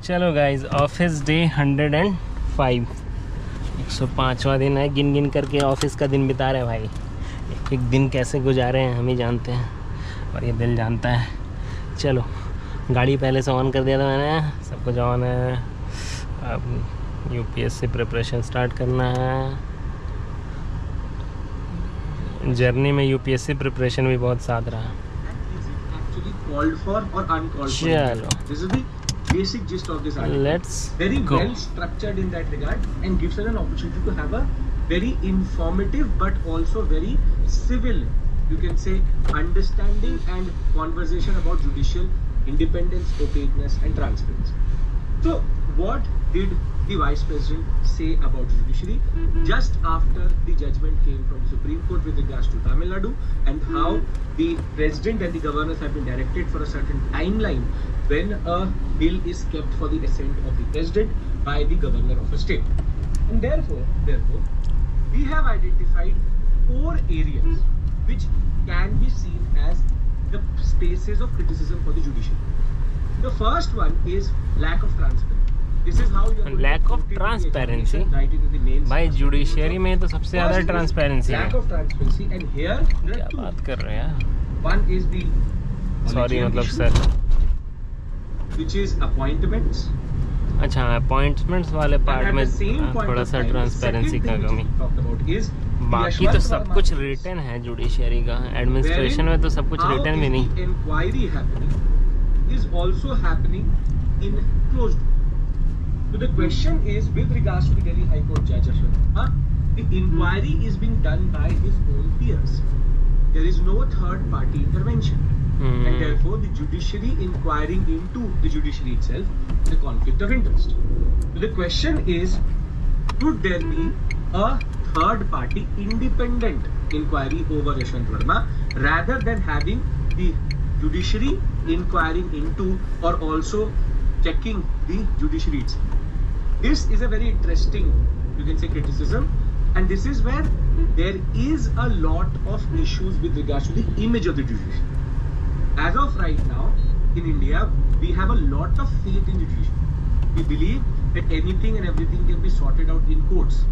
चलो guys, office day 105, 105वां दिन है। गिन गिन करके ऑफिस का दिन बिता रहे भाई। एक एक दिन कैसे गुजारे हैं हम ही जानते हैं और ये दिल जानता है। चलो, गाड़ी पहले से ऑन कर दिया था मैंने, सब कुछ ऑन है। अब यूपीएससी प्रिपरेशन स्टार्ट करना है। जर्नी में यूपीएससी प्रिपरेशन भी बहुत साथ रहा। चलो, basic gist of this article. Let's very go. well structured in that regard and gives us an opportunity to have a very informative but also very civil, you can say, understanding and conversation about judicial independence, opaqueness and transparency. So what did the Vice President say about the judiciary just after the judgment came from the Supreme Court with regards to Tamil Nadu, and how the President and the governors have been directed for a certain timeline when a bill is kept for the assent of the President by the Governor of a state. And therefore, we have identified 4 areas which can be seen as the spaces of criticism for the judiciary. The first one is lack of transparency. This is how you are lack of transparency. भाई judiciary में तो सबसे ज़्यादा transparency है। Lack of transparency, and here क्या बात कर रहे हैं? One is the सॉरी मतलब सर, which is appointments. अच्छा, अपॉइंटमेंट्स वाले पार्ट में थोड़ा सा ट्रांसपेरेंसी का कमी। बाकी तो सब कुछ रिटर्न है जुडिशरी का। एडमिनिस्ट्रेशन में तो सब कुछ रिटर्न में नहीं। Inquiry happening is also happening in closed door. So the question is, with regards to the Delhi High Court Judge Ashwin Verma, the inquiry is being done by his own peers. There is no third party intervention. And therefore the judiciary inquiring into the judiciary itself is a conflict of interest. So the question is, could there be a third party independent inquiry over Yashwant Verma rather than having the judiciary inquiring into or also checking the judiciary itself? This is a very interesting, you can say, criticism, and this is where there is a lot of issues with regards to the image of the judiciary. As of right now, in India, we have a lot of faith in the judiciary. We believe that anything and everything can be sorted out in courts.